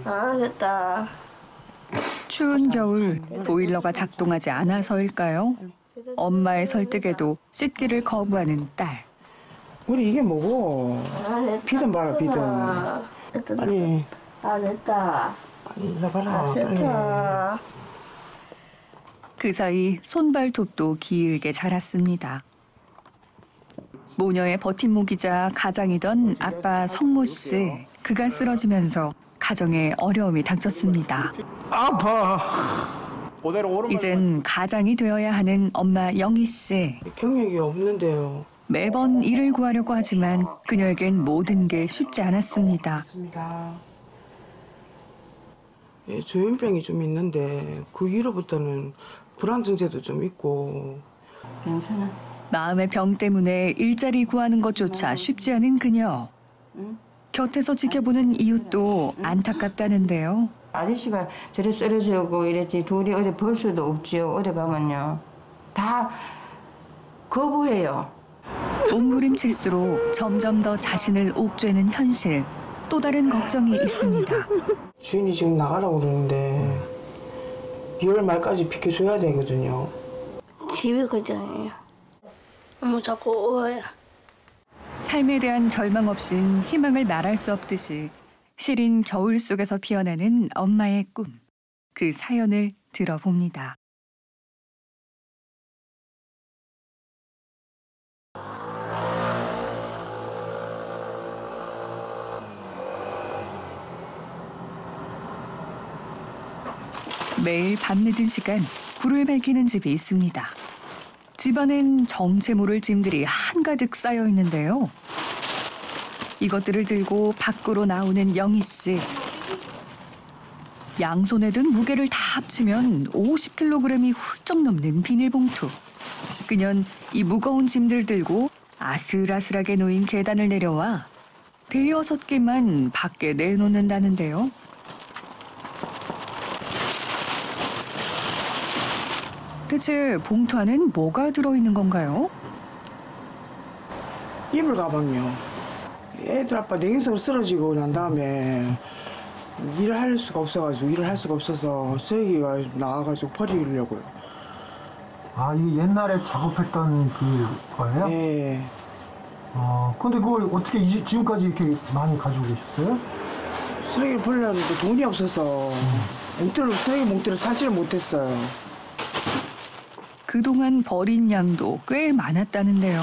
아, 됐다. 추운 겨울 보일러가 작동하지 않아서일까요? 엄마의 설득에도 씻기를 거부하는 딸. 우리 이게 뭐고? 아, 됐다. 비듬 봐라, 비듬. 됐다. 아니, 아, 됐다. 아니, 이거 봐라. 아, 됐다. 그 사이 손발톱도 길게 자랐습니다. 모녀의 버팀목이자 가장이던 아빠 성모 씨. 그가 쓰러지면서 가정에 어려움이 닥쳤습니다. 아파. 이젠 가장이 되어야 하는 엄마 영희 씨. 경력이 없는데요. 매번 일을 구하려고 하지만 그녀에겐 모든 게 쉽지 않았습니다. 예, 조현병이 좀 있는데 그 이후로부터는 불안 증세도 좀 있고. 괜찮아. 마음의 병 때문에 일자리 구하는 것조차 쉽지 않은 그녀. 곁에서 지켜보는 이웃도 안타깝다는데요. 아저씨가 저래 쓰러지고 이랬지 둘이 어디 볼 수도 없지요. 어디 가면요. 다 거부해요. 몸부림칠수록 점점 더 자신을 옥죄는 현실. 또 다른 걱정이 있습니다. 주인이 지금 나가라고 그러는데 2월 말까지 비켜줘야 되거든요. 집이 걱정이에요. 너무 자꾸 오해요. 삶에 대한 절망 없인 희망을 말할 수 없듯이 시린 겨울 속에서 피어나는 엄마의 꿈. 그 사연을 들어봅니다. 매일 밤늦은 시간 불을 밝히는 집이 있습니다. 집안엔 정체 모를 짐들이 한가득 쌓여 있는데요. 이것들을 들고 밖으로 나오는 영희 씨. 양손에 든 무게를 다 합치면 50kg이 훌쩍 넘는 비닐봉투. 그년 이 무거운 짐들 들고 아슬아슬하게 놓인 계단을 내려와 대여섯 개만 밖에 내놓는다는데요. 대체 봉투 안엔 뭐가 들어있는 건가요? 이불 가방요. 애들 아빠 내경색으로 쓰러지고 난 다음에 일을 할 수가 없어가지고 일을 할 수가 없어서 쓰레기가 나와가지고 버리려고요. 아, 이게 옛날에 작업했던 거예요? 예. 근데 그걸 어떻게 지금까지 이렇게 많이 가지고 계셨어요? 쓰레기를 버리려는데 돈이 없어서 몽투를 쓰레기 몽투를 사지를 못했어요. 그동안 버린 양도 꽤 많았다는데요.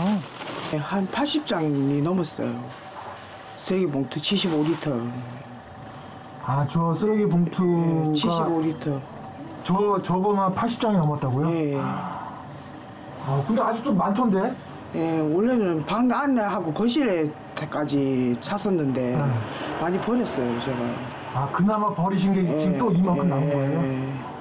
한 80장이 넘었어요. 쓰레기 봉투 75리터. 아, 저 쓰레기 봉투가 75리터. 저거만 80장이 넘었다고요? 예. 근데 아직도 많던데? 예, 원래는 방 안에 하고 거실에까지 찼었는데 많이 버렸어요, 제가. 아, 그나마 버리신 게 지금 또 이만큼 남은 거예요?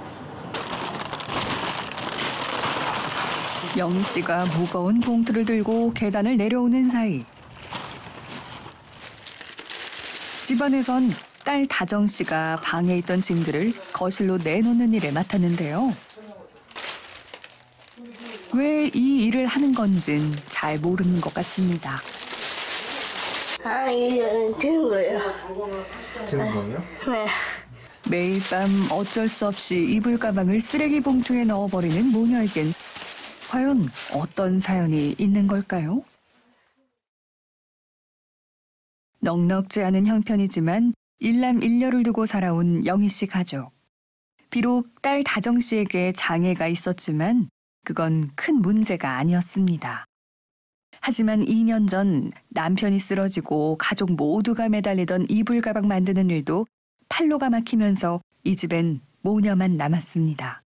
영희 씨가 무거운 봉투를 들고 계단을 내려오는 사이 집안에선 딸 다정 씨가 방에 있던 짐들을 거실로 내놓는 일을 맡았는데요. 왜 이 일을 하는 건진 잘 모르는 것 같습니다. 아, 이게 드는 거예요. 드는 거예요? 네. 매일 밤 어쩔 수 없이 이불 가방을 쓰레기 봉투에 넣어버리는 모녀에겐 과연 어떤 사연이 있는 걸까요? 넉넉지 않은 형편이지만 일남일녀를 두고 살아온 영희 씨 가족. 비록 딸 다정 씨에게 장애가 있었지만 그건 큰 문제가 아니었습니다. 하지만 2년 전 남편이 쓰러지고 가족 모두가 매달리던 이불 가방 만드는 일도 팔로가 막히면서 이 집엔 모녀만 남았습니다.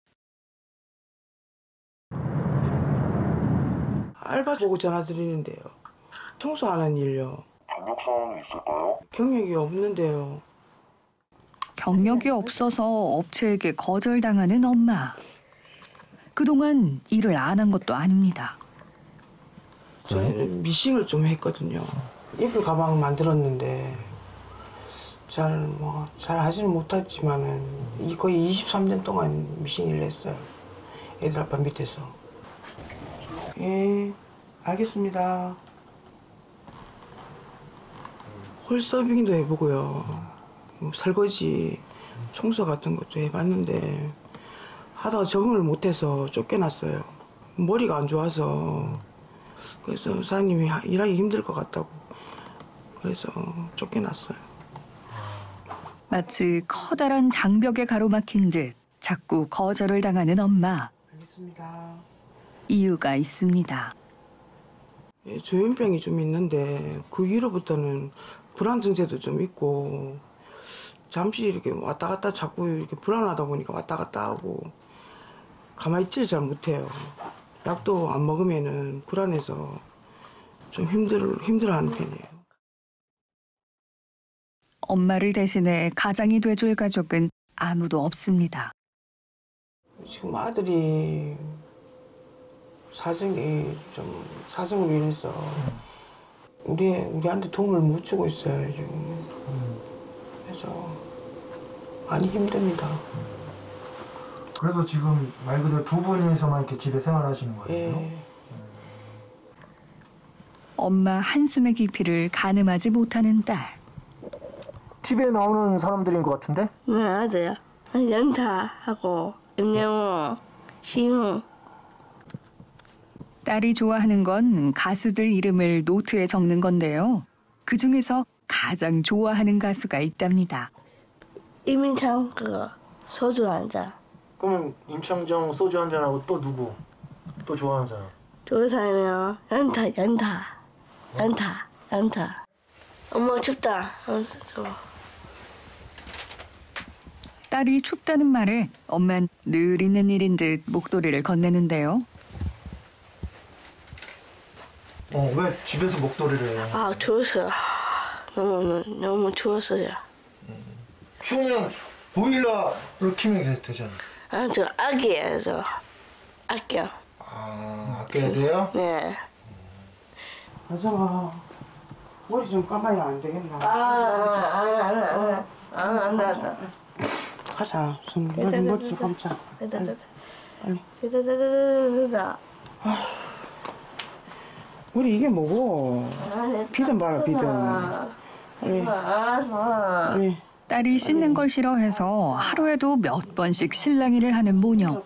알바 보고 전화드리는데요. 청소하는 일요. 경력사항이 있을까요? 경력이 없는데요. 경력이 없어서 업체에게 거절당하는 엄마. 그동안 일을 안 한 것도 아닙니다. 저는 미싱을 좀 했거든요. 이불 가방 만들었는데 잘 하지는 못했지만은 거의 23년 동안 미싱 일을 했어요. 애들 아빠 밑에서. 예, 알겠습니다. 홀서빙도 해보고요. 뭐 설거지, 청소 같은 것도 해봤는데 하다가 적응을 못해서 쫓겨났어요. 머리가 안 좋아서. 그래서 사장님이 일하기 힘들 것 같다고. 그래서 쫓겨났어요. 마치 커다란 장벽에 가로막힌 듯 자꾸 거절을 당하는 엄마. 알겠습니다. 이유가 있습니다. 예, 조현병이 좀 있는데 그 이후로부터는 불안 증세도 좀 있고 잠시 이렇게 왔다 갔다 자꾸 이렇게 불안하다 보니까 왔다 갔다 하고 가만히 있지를 잘 못해요. 약도 안 먹으면은 불안해서 좀 힘들어하는 편이에요. 엄마를 대신해 가장이 돼줄 가족은 아무도 없습니다. 지금 아들이 사정으로 인해서 우리한테 도움을 못 주고 있어요 지금. 그래서 많이 힘듭니다. 그래서 지금 말 그대로 두 분이서만 이렇게 집에 생활하시는 거예요? 예. 엄마 한숨의 깊이를 가늠하지 못하는 딸. TV에 나오는 사람들인 것 같은데? 네, 맞아요. 연타하고 임영웅, 시흥. 딸이 좋아하는 건 가수들 이름을 노트에 적는 건데요. 그중에서 가장 좋아하는 가수가 있답니다. 이민창 그거 소주 한 잔. 그러면 임창정 소주 한 잔하고 또 누구? 또 좋아하는 사람? 저 사람이요. 연타. 엄마 춥다. 딸이 춥다는 말에 엄만 늘 있는 일인 듯 목도리를 건네는데요. 왜 집에서 목도리를 해요? 아, 추웠어요. 너무 추웠어요. 추우면 보일러를 켜면 되잖아. 아, 저 아기예요, 저. 아껴. 아, 아껴야 돼요? 네. 가정아 머리 좀 감아야 안 되겠나? 안 돼. 가자. 머리 좀 감자. 빨리. 머리 이게 뭐고? 비듬 봐라 비듬. 빨리. 딸이 씻는 걸 싫어해서 하루에도 몇 번씩 실랑이를 하는 모녀.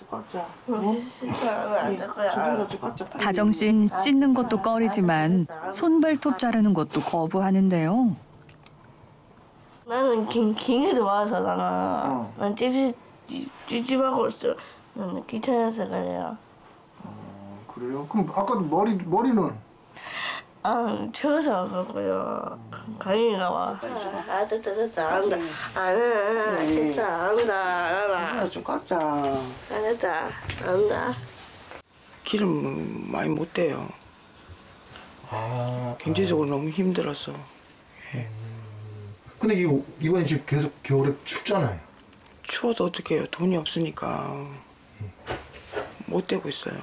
다정 씨는 씻는 것도 꺼리지만 손발톱 자르는 것도 거부하는데요. 나는 김해도 와서 난 찝찝하고 있어. 나는 귀찮아서 그래요. 그래요? 그럼 아까도 머리는? 추워서 그렇고요. 강의가 와. 됐다. 안다. 진짜 안다. 좀 깎자. 됐다. 안다. 기름 많이 못 대요. 경제적으로 너무 힘들어서. 근데 이번에 지금 계속 겨울에 춥잖아요. 추워도 어떻게 해요? 돈이 없으니까 못 대고 있어요.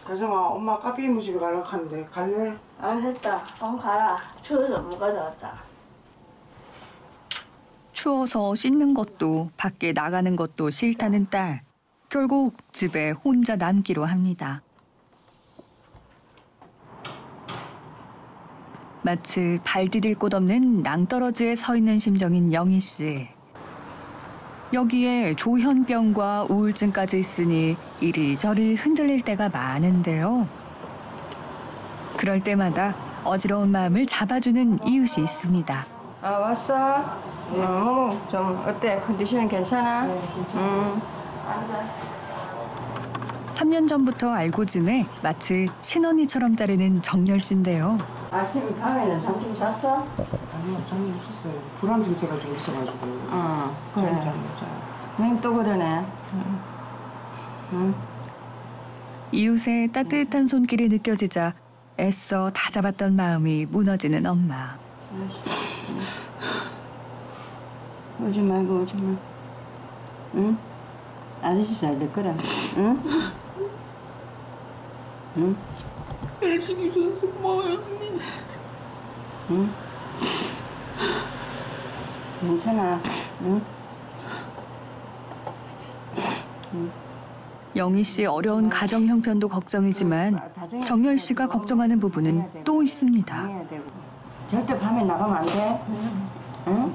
가정아, 엄마 카페 무집에 가려고 하는데 갈래? 안 했다. 가라. 추워서 못 가져왔다. 추워서 씻는 것도 밖에 나가는 것도 싫다는 딸. 결국 집에 혼자 남기로 합니다. 마치 발 디딜 곳 없는 낭떠러지에 서 있는 심정인 영희 씨. 여기에 조현병과 우울증까지 있으니 이리저리 흔들릴 때가 많은데요. 그럴 때마다 어지러운 마음을 잡아주는 이웃이 있습니다. 왔어? 좀 어때? 컨디션 괜찮아? 앉아. 3년 전부터 알고 지내 마치 친언니처럼 따르는 정열 씨인데요. 아침 밤에는 잠 잤어? 아니요, 잠이 못 잤어요. 불안 증세가 좀 있어가지고. 그래. 잠못 자요. 또 그러네. 이웃의 따뜻한 손길이 느껴지자 애써 다잡았던 마음이 무너지는 엄마. 오지 말고. 응? 아저씨 잘 될 거라. 응? 응? 열심히 줘서 고마워요. 응? 괜찮아. 응? 영희 씨 어려운 가정 형편도 걱정이지만 정열 씨가 걱정하는 부분은 또 있습니다. 절대 밤에 나가면 안 돼. 응?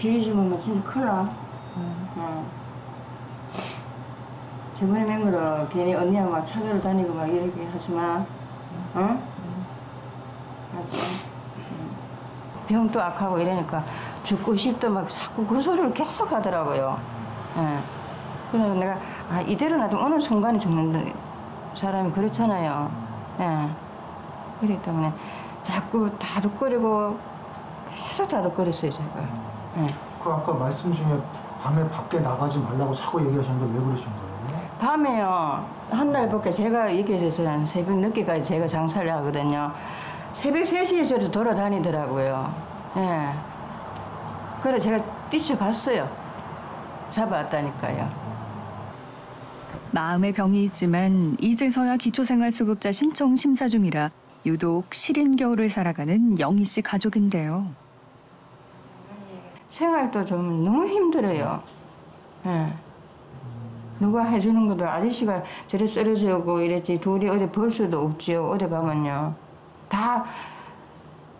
뒤집으면 진짜 큰일 나. 저번에 맹 거로 괜히 언니하고 막 차교를 다니고 막 이렇게 하지 마. 응? 맞지? 병도 악하고 이러니까 죽고 싶도 막 자꾸 그 소리를 계속 하더라고요. 예. 그래서 내가 이대로 놔두면 어느 순간에 죽는 사람이 그렇잖아요. 예. 그렇기 때문에 자꾸 다독거리고 계속 다독거렸어요, 제가. 예. 그 아까 말씀 중에 밤에 밖에 나가지 말라고 자꾸 얘기하셨는데 왜 그러신 거예요? 밤에요. 한 달밖에 제가 얘기해서 새벽 늦게까지 제가 장사를 하거든요. 새벽 3시에 저를 돌아다니더라고요. 예. 그래 제가 뛰쳐갔어요. 잡아왔다니까요. 마음의 병이 있지만 이제서야 기초생활수급자 신청 심사 중이라 유독 시린 겨울을 살아가는 영희 씨 가족인데요. 생활도 좀 너무 힘들어요. 예. 누가 해주는 것도 아저씨가 저래 쓰러져 오고 이랬지 둘이 어디 볼 수도 없지요. 어디 가면요. 다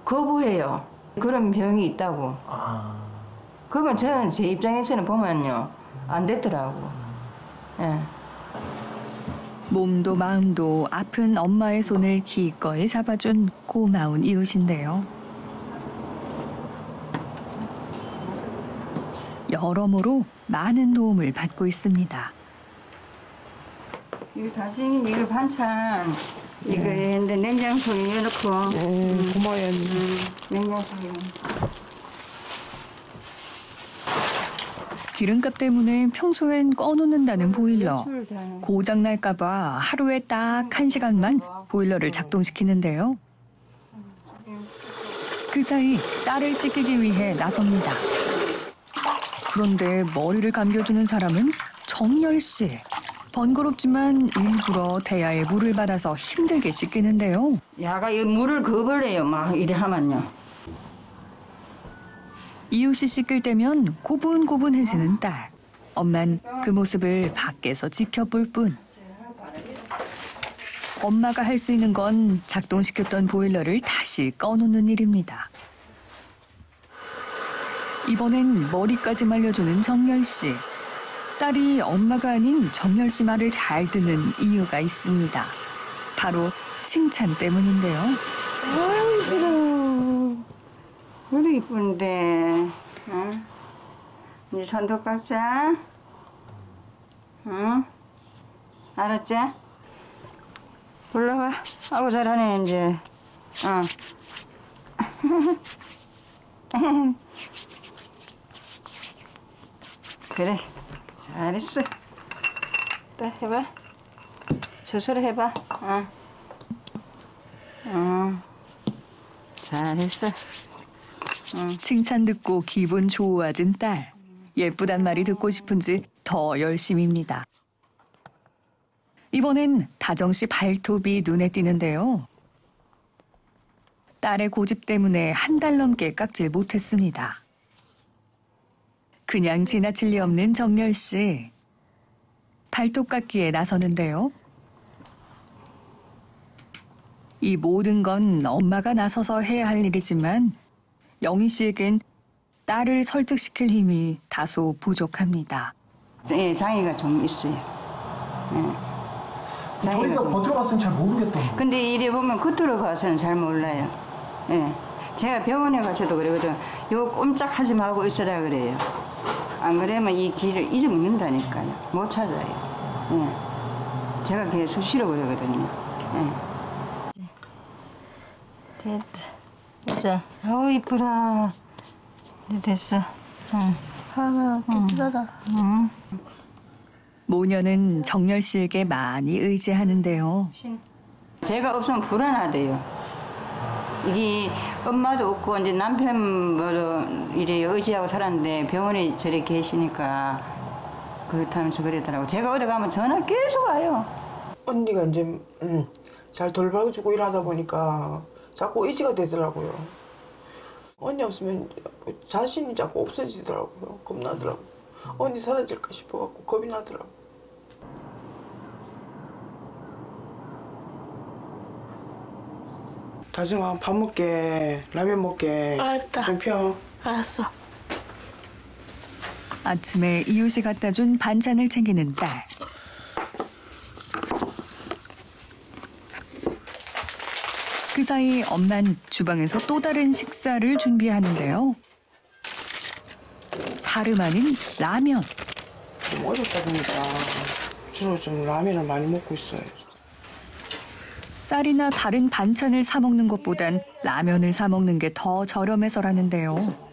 거부해요. 그런 병이 있다고. 그러면 저는 제 입장에서는 보면요. 안 됐더라고. 예. 몸도 마음도 아픈 엄마의 손을 기꺼이 잡아준 고마운 이웃인데요. 여러모로 많은 도움을 받고 있습니다. 이거 다생긴 이거 반찬 이거 했는데 냉장고에 넣어놓고 고마워요. 냉장고에 기름값 때문에 평소엔 꺼놓는다는 보일러. 고장날까봐 하루에 딱 1시간만 보일러를 작동시키는데요. 그 사이 딸을 씻기기 위해 나섭니다. 그런데 머리를 감겨주는 사람은 정열 씨. 번거롭지만 일부러 대야에 물을 받아서 힘들게 씻기는데요. 야가 이 물을 거벌해요. 막 이래 하면요. 이웃이 씻길 때면 고분고분해지는 딸. 엄만 그 모습을 밖에서 지켜볼 뿐. 엄마가 할 수 있는 건 작동시켰던 보일러를 다시 꺼놓는 일입니다. 이번엔 머리까지 말려주는 정열 씨. 딸이 엄마가 아닌 정열 씨 말을 잘 듣는 이유가 있습니다. 바로 칭찬 때문인데요. 아이고, 우리 이쁜데, 응? 이제 손도 깎자, 응? 알았지? 불러봐. 아이고 잘하네 이제. 그래, 잘했어. 또 해봐. 스스로 해봐. 잘했어. 칭찬 듣고 기분 좋아진 딸. 예쁘단 말이 듣고 싶은지 더 열심입니다. 이번엔 다정 씨 발톱이 눈에 띄는데요. 딸의 고집 때문에 한 달 넘게 깎질 못했습니다. 그냥 지나칠 리 없는 정열 씨. 발톱 깎기에 나서는데요. 이 모든 건 엄마가 나서서 해야 할 일이지만 영희 씨에겐 딸을 설득시킬 힘이 다소 부족합니다. 예, 장애가 좀 있어요. 예. 저희가 겉으로 봤을 땐 잘 모르겠던 거. 근데 이래 보면 겉으로 봐서는 잘 몰라요. 예. 제가 병원에 가서도 그러거든. 요 꼼짝하지 말고 있으라 그래요. 안 그러면 이 길을 잊어먹는다니까요. 못 찾아요. 예. 제가 계속 실어버리거든요. 예. 됐다. 보자. 아우 이쁘라. 이제 됐어. 응. 하나 깨끗하다. 응. 모녀는 정열 씨에게 많이 의지하는데요. 제가 없으면 불안하대요. 이게 엄마도 없고 이제 남편도 이래 의지하고 살았는데 병원에 저리 계시니까 그렇다면서 그러더라고. 제가 어디 가면 전화 계속 와요. 언니가 이제 잘 돌봐주고 일하다 보니까 자꾸 의지가 되더라고요. 언니 없으면 자신이 자꾸 없어지더라고요. 겁나더라고요. 언니 사라질까 싶어갖고 겁이 나더라고요. 다정아 밥 먹게 라면 먹게 알았다. 좀 펴. 알았어. 아침에 이웃이 갖다 준 반찬을 챙기는 딸. 그 사이 엄만 주방에서 또 다른 식사를 준비하는데요. 다름 아닌 라면. 좀 어렵다 보니까 주로 좀 라면을 많이 먹고 있어요. 쌀이나 다른 반찬을 사 먹는 것보단 라면을 사 먹는 게 더 저렴해서라는데요.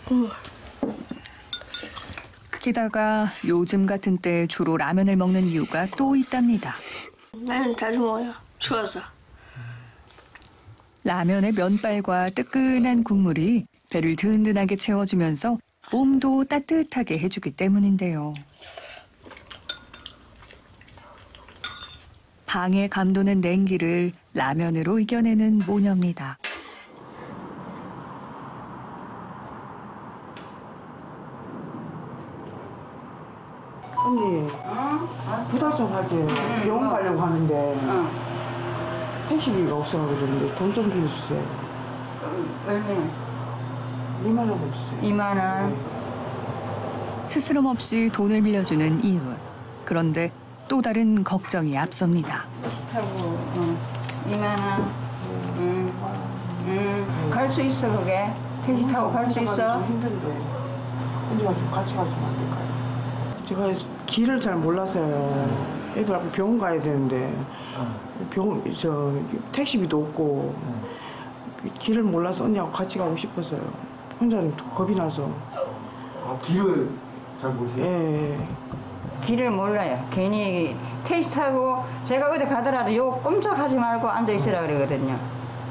국물. 게다가 요즘 같은 때 주로 라면을 먹는 이유가 또 있답니다. 나는 자주 먹어요. 추워서. 라면의 면발과 뜨끈한 국물이 배를 든든하게 채워주면서 몸도 따뜻하게 해주기 때문인데요. 방에 감도는 냉기를 라면으로 이겨내는 모녀입니다. 언니, 부탁 좀 할게요. 병원 가려고 하는데 택시비가 없어서 그러는데 돈 좀 빌려주세요. 얼마나? 2만 원 주세요. 2만 원. 스스럼 없이 돈을 빌려주는 이웃. 그런데 또 다른 걱정이 앞섭니다. 타고 2만 원. 갈 수 있어 그게? 택시 타고 갈 수 혼자 가기 있어? 좀 힘든데 언니가 좀 같이 가주면 안 될까요? 제가 길을 잘 몰라서요. 애들 앞에 병원 가야 되는데 택시비도 없고 길을 몰라서 언니하고 같이 가고 싶어서요. 혼자는 겁이 나서. 아, 길을 잘 모르세요? 예. 길을 몰라요. 괜히 택시 타고 제가 어디 가더라도 요 꼼짝하지 말고 앉아 있으라 그러거든요.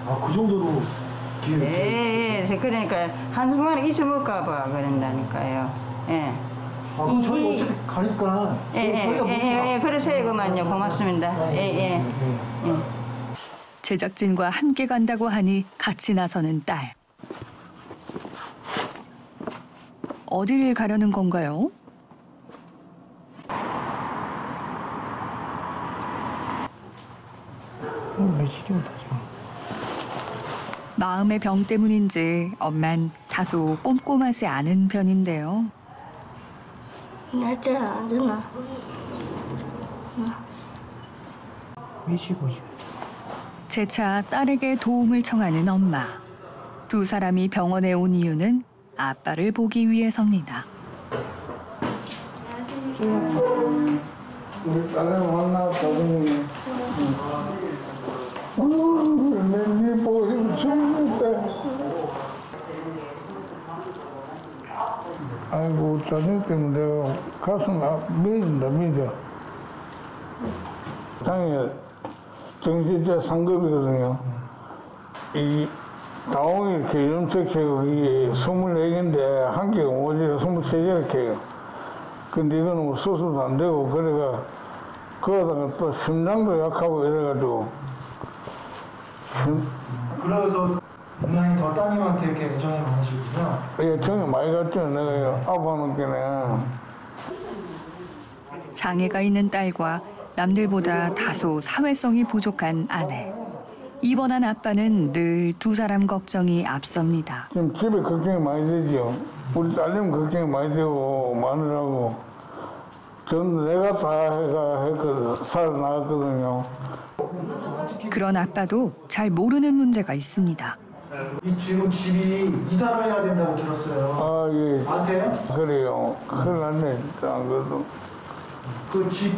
아, 그 정도로 길을 예. 그러니까 한순간에 잊어먹을까 봐 그런다니까요. 예. 아, 그럼 저희 어차피 가니까 저희가 무슨 그러세요 그만요. 고맙습니다. 예. 제작진과 함께 간다고 하니 같이 나서는 딸. 어딜 가려는 건가요? 며칠입니다 지금. 마음의 병 때문인지 엄만 다소 꼼꼼하지 않은 편인데요. 날짜 안 되나? 며칠이지? 재차 딸에게 도움을 청하는 엄마. 두 사람이 병원에 온 이유는 아빠를 보기 위해서입니다. 우리 딸을 만났더니 내 보고 싶은데 아이고 자녀 때문에 내가 가슴 미진다. 장애 정신제 상급이거든요. 이 다홍이 이렇게 염색체가 이게 24개인데 한 개가 오지게 23개가 개요. 근데 이거는 뭐 수술도 안 되고 그래가 그러다가 또 심장도 약하고 이래가지고 그래서 분명히 더 따님한테 이렇게 애정이 많으시군요. 예, 정이 많이 갔죠. 내가 아파하는 게는. 장애가 있는 딸과 남들보다 다소 사회성이 부족한 아내. 입원한 아빠는 늘 두 사람 걱정이 앞섭니다. 지금 집에 걱정이 많이 되죠. 우리 딸님 걱정이 많이 되고 마누라고. 전 내가 다 했거든. 살아나갔거든요. 그런 아빠도 잘 모르는 문제가 있습니다. 이 지금 집이 이사를 해야 된다고 들었어요. 아, 예. 아세요? 그래요. 큰일 났네, 진짜. 안 그래도. 그 집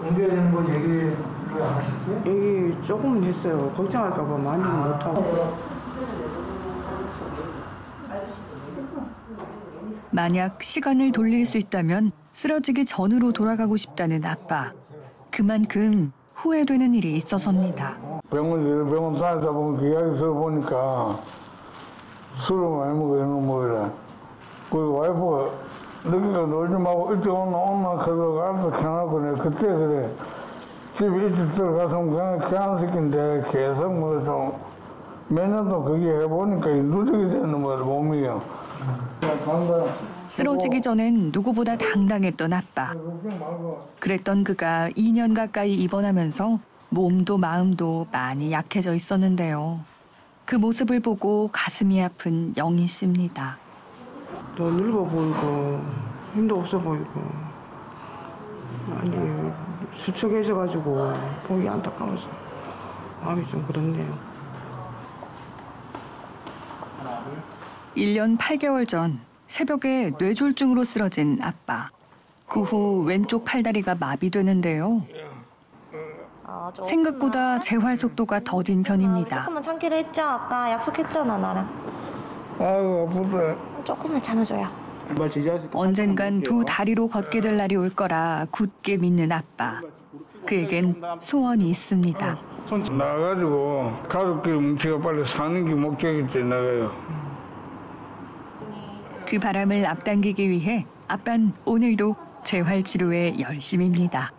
옮겨야 되는 거 얘기를 안 하셨어요? 여기 조금은 했어요. 걱정할까 봐 많이는 못하고. 만약 시간을 돌릴 수 있다면 쓰러지기 전으로 돌아가고 싶다는 아빠. 그만큼 후회되는 일이 있어서입니다. 병원 다니다 보면 그 이야기 들어보니까 술을 많이 먹어, 이런 뭐이래. 그리고 와이프가 늦게까 놀지 말고 일찍 온나 그러다가 알아서 켜놓고 내가 그때 그래. 집에 일찍 들어가서 그냥 켜놓은 새끼인데 계속 뭐 좀 몇 년도 그게 해보니까 누적이 되는 거야, 몸이요. 쓰러지기 전엔 누구보다 당당했던 아빠. 그랬던 그가 2년 가까이 입원하면서 몸도 마음도 많이 약해져 있었는데요. 그 모습을 보고 가슴이 아픈 영희 씨입니다. 더 늙어 보이고 힘도 없어 보이고 아니 수척해져가지고 보기 안타까워서 마음이 좀 그렇네요. 1년 8개월 전 새벽에 뇌졸중으로 쓰러진 아빠. 그 후 왼쪽 팔다리가 마비되는데요. 생각보다 재활 속도가 더딘 편입니다. 조금만 참기로 했죠? 아까 약속했잖아 나랑. 아이고 아프다. 조금만 참아줘요. 언젠간 두 다리로 걷게 될 날이 올 거라 굳게 믿는 아빠. 그에겐 소원이 있습니다. 나가지고 가족끼리 뭉치가 빨리 사는 게 목적이지 나가요. 그 바람을 앞당기기 위해 아빤 오늘도 재활 치료에 열심입니다.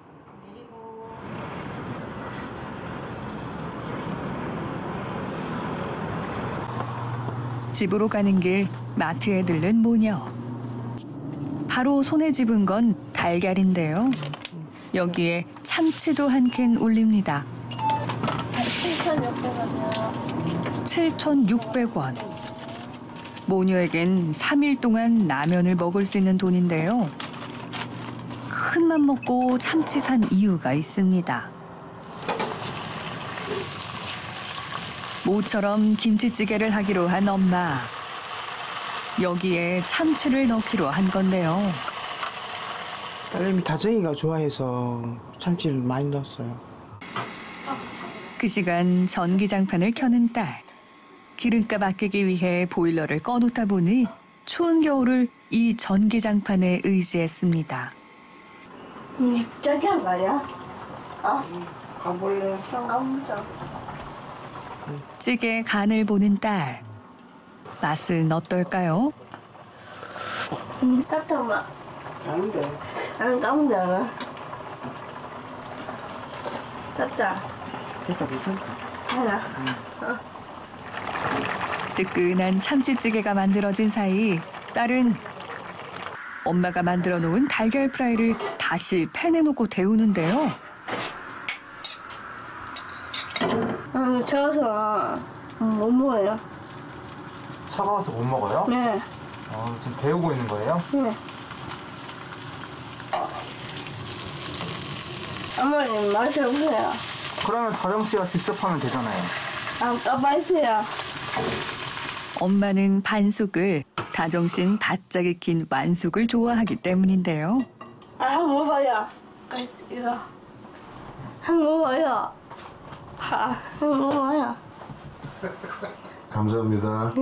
집으로 가는 길 마트에 들른 모녀. 바로 손에 집은 건 달걀인데요. 여기에 참치도 한 캔 올립니다. 7,600원. 모녀에겐 3일 동안 라면을 먹을 수 있는 돈인데요. 큰맘 먹고 참치 산 이유가 있습니다. 모처럼 김치찌개를 하기로 한 엄마. 여기에 참치를 넣기로 한 건데요. 딸내미 다정이가 좋아해서 참치를 많이 넣었어요. 그 시간 전기장판을 켜는 딸. 기름값 아끼기 위해 보일러를 꺼놓다 보니 추운 겨울을 이 전기장판에 의지했습니다. 저기 한 거야? 가볼래? 가보자. 찌개 간을 보는 딸. 맛은 어떨까요? 따뜻한 아닌데. 안 까먹잖아. 따뜻한. 됐다 됐어. 하나. 뜨끈한 참치찌개가 만들어진 사이 딸은 엄마가 만들어 놓은 달걀 프라이를 다시 팬에 놓고 데우는데요. 저어서 못 먹어요. 차가워서 못 먹어요? 네. 지금 데우고 있는 거예요? 네. 어머님 맛이 없어요. 그러면 다정 씨가 직접 하면 되잖아요. 까봐있어요. 엄마는 반숙을, 다정신 바짝 익힌 완숙을 좋아하기 때문인데요. 한번 먹어요. 이거. 한번 먹어요. 한번 먹어요. 감사합니다.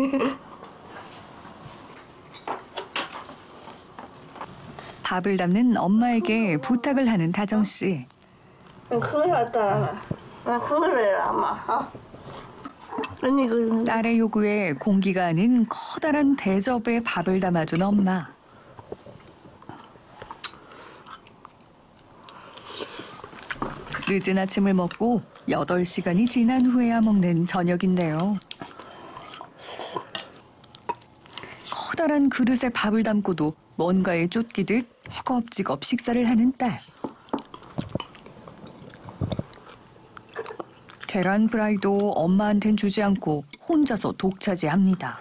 밥을 담는 엄마에게 부탁을 하는 다정 씨. 그거 갖다 놔. 그거를 아마. 아니 그 딸의 요구에 공기가 아닌 커다란 대접에 밥을 담아준 엄마. 늦은 아침을 먹고 8시간이 지난 후에야 먹는 저녁인데요. 커다란 그릇에 밥을 담고도 뭔가에 쫓기듯 허겁지겁 식사를 하는 딸. 계란 프라이도 엄마한텐 주지 않고 혼자서 독차지합니다.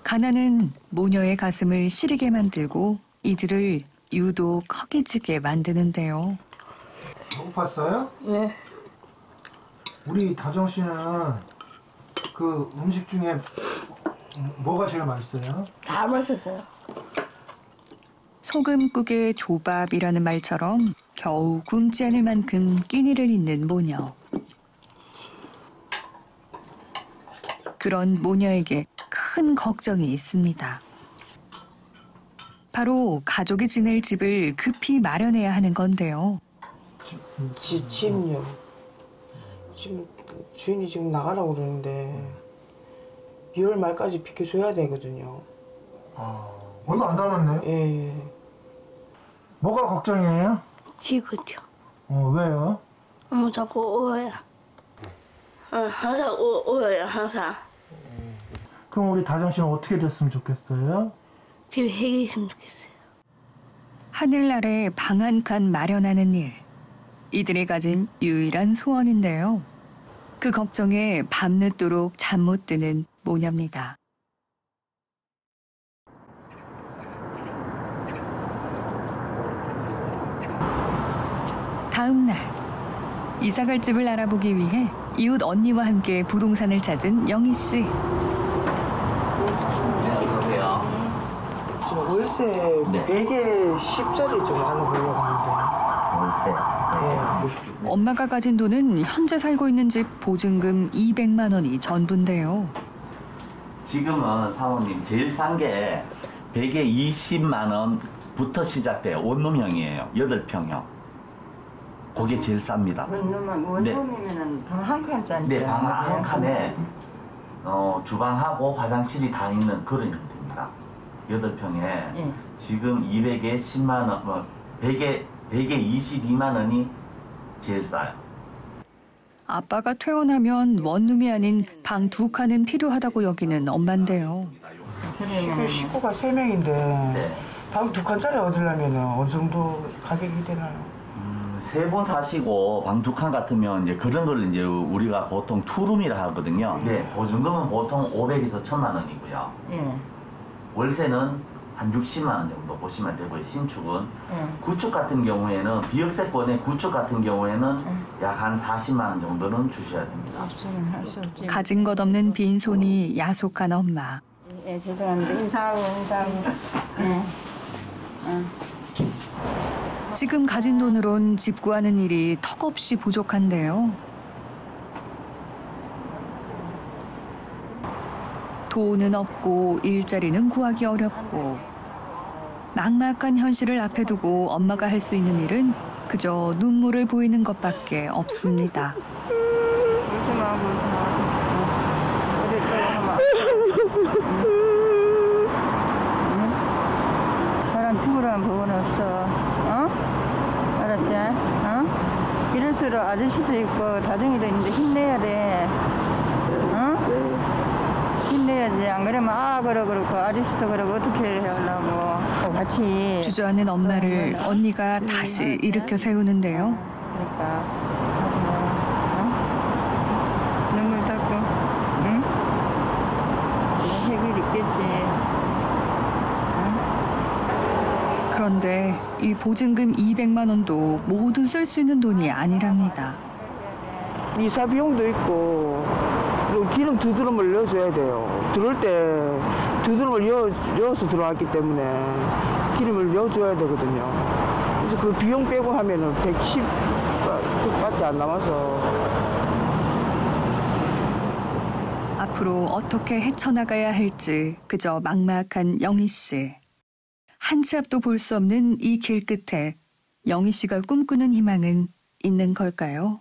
가난은 모녀의 가슴을 시리게 만들고 이들을 유독 허기지게 만드는데요. 배고팠어요? 네. 우리 다정 씨는 그 음식 중에 뭐가 제일 맛있어요? 다 맛있어요. 소금국의 조밥이라는 말처럼 겨우 굶지 않을 만큼 끼니를 잇는 모녀. 그런 모녀에게 큰 걱정이 있습니다. 바로 가족이 지낼 집을 급히 마련해야 하는 건데요. 집요. 지금 주인이 지금 나가라고 그러는데 2월 말까지 비켜줘야 되거든요. 얼마 안 남았네. 예. 뭐가 걱정이에요? 지그죠. 왜요? 자꾸 오해요. 항상 오해요. 항상. 그럼 우리 다정 씨는 어떻게 됐으면 좋겠어요? 집에 핵이 있으면 좋겠어요. 하늘 아래 방 한 칸 마련하는 일. 이들이 가진 유일한 소원인데요. 그 걱정에 밤늦도록 잠 못 드는 모녀입니다. 다음 날, 이사갈 집을 알아보기 위해 이웃 언니와 함께 부동산을 찾은 영희 씨. 저 월세 100에 10짜리 좀 알아보려고 하는데. 월세? 엄마가 가진 돈은 현재 살고 있는 집 보증금 200만 원이 전부인데요. 지금은 사모님 제일 싼 게 100에 20만 원부터 시작돼요. 원룸형이에요. 8평형. 그게 제일 쌉니다. 원룸이면은 방 한 칸짜리. 네, 방 한 칸에 주방하고 화장실이 다 있는 그런 형태입니다. 8평에 지금 200에 10만 원, 100에 22만 원이 제일 싸요. 아빠가 퇴원하면 원룸이 아닌 방 2칸은 필요하다고 여기는 엄마인데요. 식구가 3명인데 방 2칸짜리 얻으려면 어느 정도 가격이 되나요? 3분 사시고 방 2칸 같으면 이제 그런 걸 이제 우리가 보통 투룸이라 하거든요. 네, 보증금은 보통 500에서 1000만 원이고요. 월세는 한 60만 원 정도 보시면 되고요. 신축은 구축 같은 경우에는 비역세권의 구축 같은 경우에는 약 한 40만 원 정도는 주셔야 됩니다. 가진 것 없는 빈손이 야속한 엄마. 예, 죄송합니다. 인사하고. 지금 가진 돈으론 집 구하는 일이 턱없이 부족한데요. 돈은 없고 일자리는 구하기 어렵고 막막한 현실을 앞에 두고 엄마가 할 수 있는 일은 그저 눈물을 보이는 것밖에 없습니다. 사람 친구랑 보고는 없어. 알았지? 이럴수록 아저씨도 있고 다정이도 있는데 힘내야 돼. 힘내야지. 안 그러면 그러고 아저씨도 그러고 어떻게 하려고. 같이 주저하는 엄마를 언니가 다시 일으켜 세우는데요. 그러니까 하지 마. 눈물 닦고. 응? 해결이 있겠지. 그런데 이 보증금 200만 원도 모두 쓸 수 있는 돈이 아니랍니다. 이사 비용도 있고 그리고 기름 2드럼을 넣어줘야 돼요. 들어올 때 2드럼을 넣어서 들어왔기 때문에 기름을 넣어줘야 되거든요. 그래서 그 비용 빼고 하면은 110밖에 안 남아서. 앞으로 어떻게 헤쳐나가야 할지 그저 막막한 영희 씨. 한 치 앞도 볼 수 없는 이 길 끝에 영희 씨가 꿈꾸는 희망은 있는 걸까요?